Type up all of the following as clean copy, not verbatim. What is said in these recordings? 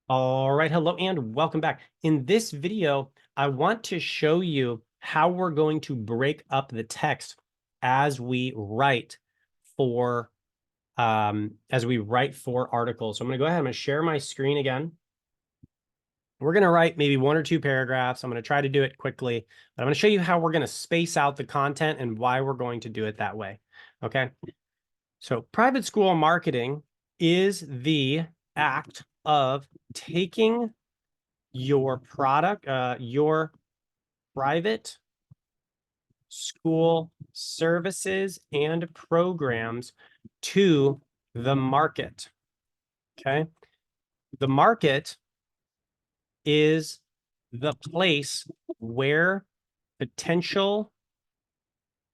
All right, hello and welcome back. In this video, I want to show you how we're going to break up the text as we write for articles. So I'm going to go ahead. I'm going to share my screen again. We're going to write maybe one or two paragraphs. I'm going to try to do it quickly, but I'm going to show you how we're going to space out the content and why we're going to do it that way. Okay. So private school marketing is the act of taking your product, your private school services and programs to the market. Okay. The market is the place where potential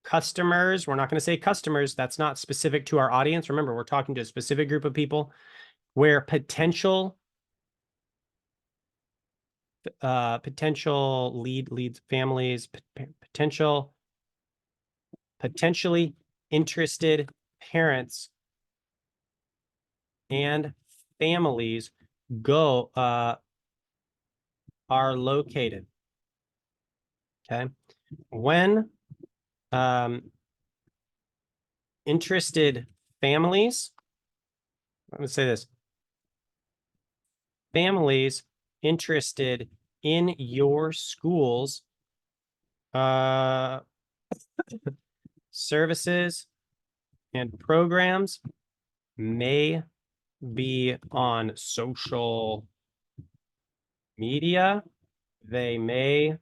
customers, we're not going to say customers, that's not specific to our audience. Remember, we're talking to a specific group of people where potential leads, families, potentially interested parents and families are located. Okay. When interested families, I'm going to say this, families interested in your school's services and programs may be on social media. They may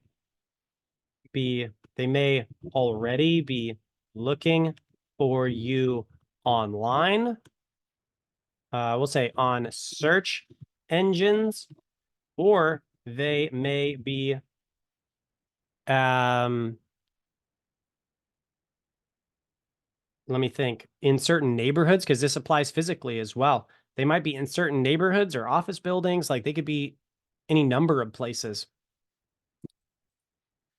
already be looking for you online. We'll say on search engines, or they may be let me think, in certain neighborhoods, because this applies physically as well. They might be in certain neighborhoods or office buildings, like they could be any number of places.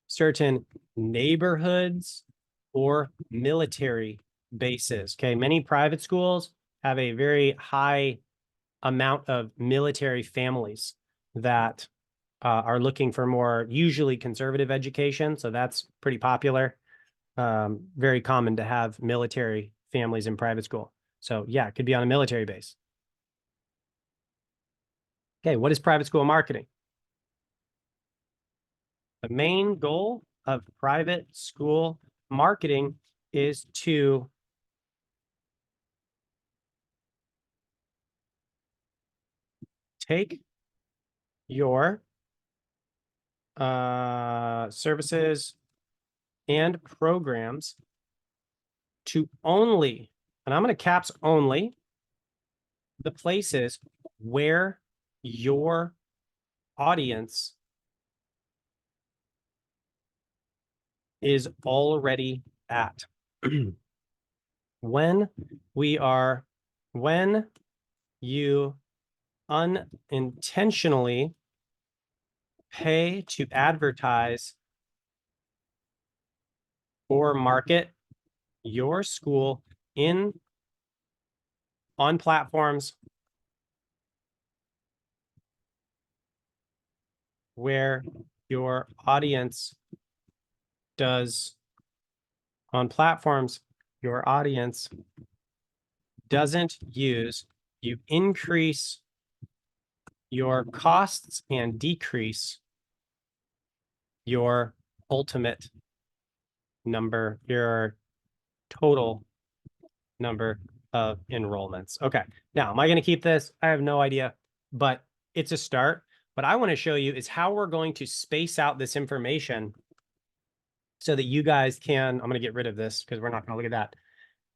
Certain neighborhoods or military bases. Okay, many private schools have a very high amount of military families that are looking for more usually conservative education. So that's pretty popular. Very common to have military families in private school. So yeah, it could be on a military base. Okay, what is private school marketing? The main goal of private school marketing is to take your services and programs to only, and I'm going to caps only, the places where your audience is already at. When you unintentionally pay to advertise or market your school on platforms where your audience doesn't use, you increase your costs and decrease your ultimate number, your total number of enrollments. Okay, now, am I going to keep this? I have no idea, but it's a start. What I want to show you is how we're going to space out this information so that you guys can, I'm going to get rid of this because we're not going to look at that,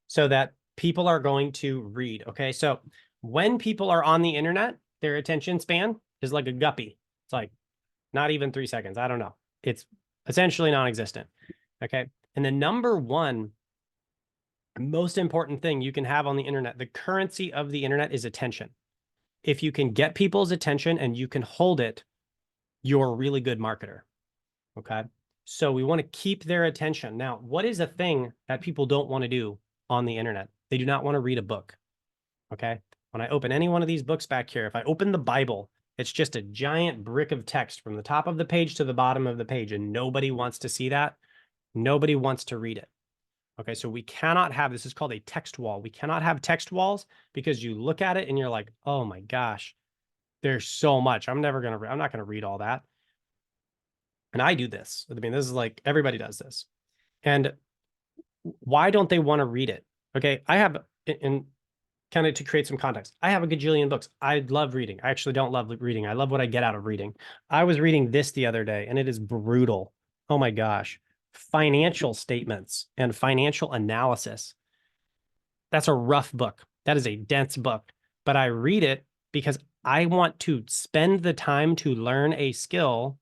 so that people are going to read. Okay, so when people are on the internet, their attention span is like a guppy. It's like not even 3 seconds. I don't know. It's essentially non-existent. Okay, and the number one most important thing you can have on the internet, the currency of the internet, is attention. If you can get people's attention and you can hold it, you're a really good marketer. Okay. So we want to keep their attention. Now, what is a thing that people don't want to do on the internet? They do not want to read a book. Okay. When I open any one of these books back here, if I open the Bible, It's just a giant brick of text from the top of the page to the bottom of the page, and nobody wants to see that. Nobody wants to read it. Okay, so we cannot have, this is called a text wall. We cannot have text walls because you look at it and you're like, oh my gosh, there's so much. I'm not gonna read all that. And I do this. I mean, this is like, everybody does this. And why don't they want to read it? Okay, I have, in kind of to create some context, I have a gajillion books. I love reading. I actually don't love reading. I love what I get out of reading. I was reading this the other day, and it is brutal. Oh my gosh. Financial statements and financial analysis. That's a rough book. That is a dense book. But I read it because I want to spend the time to learn a skill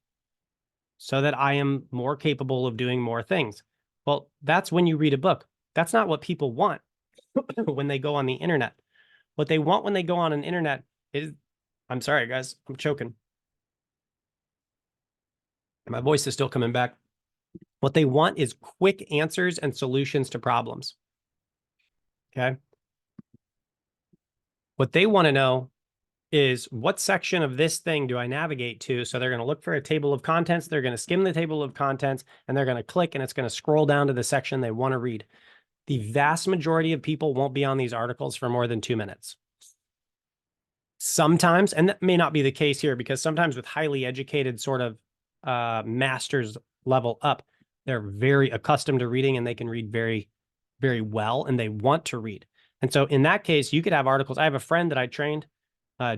so that I am more capable of doing more things. Well, that's when you read a book. That's not what people want when they go on the internet. What they want when they go on an internet is, I'm sorry, guys, I'm choking. My voice is still coming back. What they want is quick answers and solutions to problems. Okay. What they want to know is what section of this thing do I navigate to? So they're going to look for a table of contents. They're going to skim the table of contents, and they're going to click, and it's going to scroll down to the section they want to read. The vast majority of people won't be on these articles for more than 2 minutes. Sometimes, and that may not be the case here, because sometimes with highly educated sort of master's level up, they're very accustomed to reading and they can read very, very well, and they want to read. And so in that case, you could have articles. I have a friend that I trained,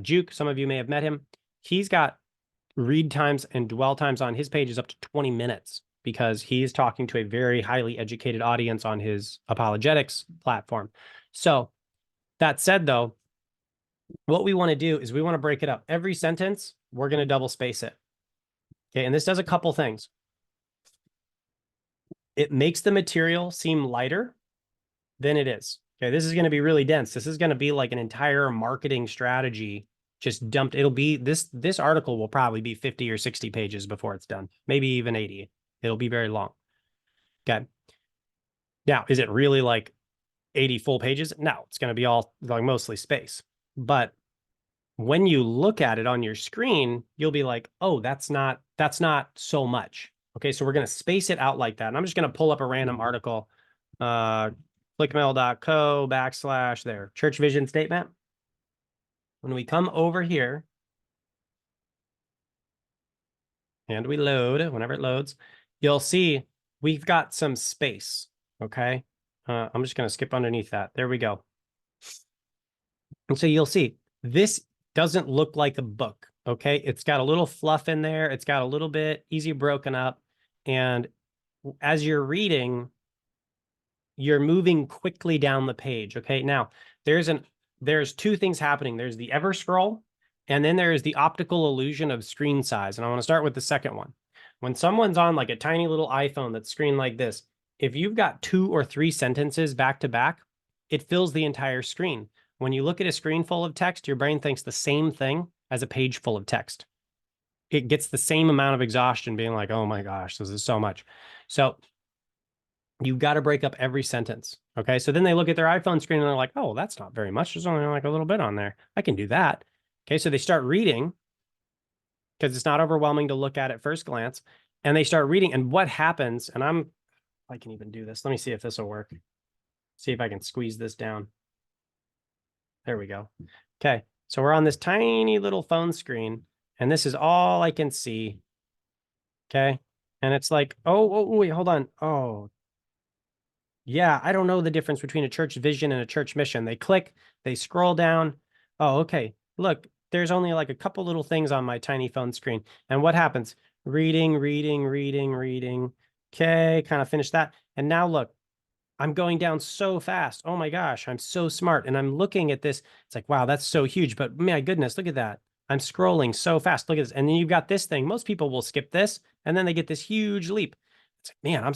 Juke, some of you may have met him. He's got read times and dwell times on his pages up to 20 minutes because he's talking to a very highly educated audience on his apologetics platform. So that said, though, what we want to do is we want to break it up. Every sentence, we're going to double space it. Okay, and this does a couple things. It makes the material seem lighter than it is. Okay, this is going to be really dense. This is going to be like an entire marketing strategy just dumped. It'll be, this article will probably be 50 or 60 pages before it's done, maybe even 80. It'll be very long. Okay. Now, is it really like 80 full pages? No, it's going to be all like mostly space. But when you look at it on your screen, you'll be like, oh, that's not so much. Okay, so we're going to space it out like that. And I'm just going to pull up a random article, clickmail.co/ there, church vision statement. When we come over here and we load, whenever it loads, you'll see we've got some space. Okay, I'm just going to skip underneath that. There we go. And so you'll see this doesn't look like a book. Okay, it's got a little fluff in there. It's got a little bit easy broken up. And as you're reading, you're moving quickly down the page. Okay, now there's two things happening. There's the ever scroll, and then there's the optical illusion of screen size. And I want to start with the second one. When someone's on like a tiny little iPhone that's screened like this, if you've got 2 or 3 sentences back to back, it fills the entire screen. When you look at a screen full of text, your brain thinks the same thing as a page full of text. It gets the same amount of exhaustion being like, oh my gosh, this is so much. So you've got to break up every sentence. Okay. So then they look at their iPhone screen and they're like, oh, that's not very much. There's only like a little bit on there. I can do that. Okay. So they start reading because it's not overwhelming to look at first glance. And they start reading. And what happens, and I can even do this. Let me see if this will work. See if I can squeeze this down. There we go. Okay. So we're on this tiny little phone screen, and this is all I can see. Okay. And it's like, oh, wait, hold on. Oh, yeah, I don't know the difference between a church vision and a church mission. They click, they scroll down. Oh, okay. Look, there's only like a couple little things on my tiny phone screen. And what happens? Reading. Okay, kind of finish that. And now look, I'm going down so fast. Oh my gosh, I'm so smart. And I'm looking at this. It's like, wow, that's so huge. But my goodness, look at that. I'm scrolling so fast. Look at this. And then you've got this thing. Most people will skip this, and then they get this huge leap. It's like, man,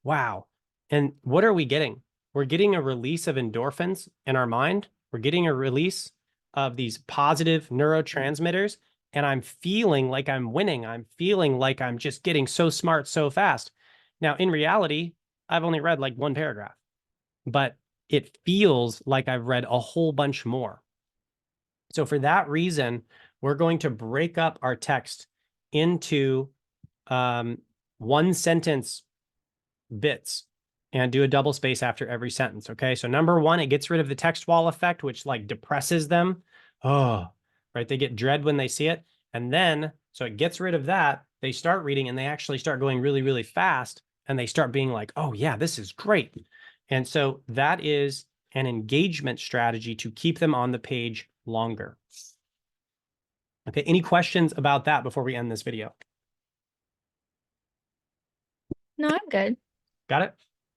wow. And what are we getting? We're getting a release of endorphins in our mind. We're getting a release of these positive neurotransmitters. And I'm feeling like I'm winning. I'm feeling like I'm just getting so smart so fast. Now, in reality, I've only read like 1 paragraph, but it feels like I've read a whole bunch more. So for that reason, we're going to break up our text into one sentence bits and do a double space after every sentence. Okay. So number one, it gets rid of the text wall effect, which like depresses them. Oh, right. They get dread when they see it. And then, so it gets rid of that. They start reading and they actually start going really, really fast. And they start being like, oh yeah, this is great. And so that is an engagement strategy to keep them on the page longer. Okay. Any questions about that before we end this video? No, I'm good. Got it?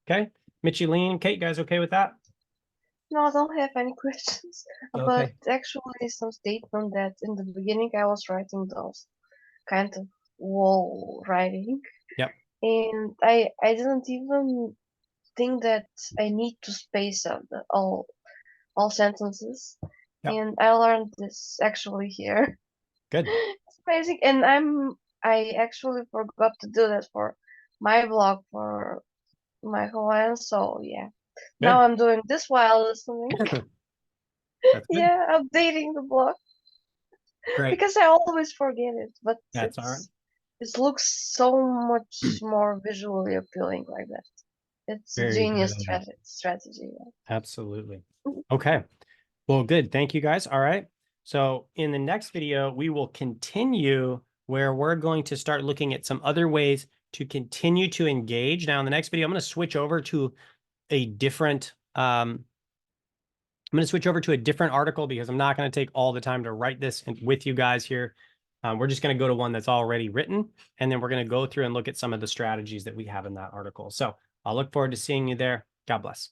Okay. Micheline, Kate, you guys okay with that? No, I don't have any questions. Okay. But actually, some statement that in the beginning I was writing those kind of wall writing. Yep. And I didn't even think that I need to space out all sentences. Yep. And I learned this actually here. Good. It's amazing. And I actually forgot to do that for my blog for my Hawaiian. So yeah. Good. Now I'm doing this while listening. That's good. Yeah, updating the blog. Great. Because I always forget it, but That's all right. it looks so much more visually appealing like that. It's a Very genius good. strategy. Yeah. Absolutely. Okay. Well, good. Thank you guys. All right. So in the next video, we will continue where we're going to start looking at some other ways to continue to engage. Now in the next video, I'm going to switch over to a different article because I'm not going to take all the time to write this with you guys here. We're just going to go to one that's already written, and then we're going to go through and look at some of the strategies that we have in that article. So I'll look forward to seeing you there. God bless.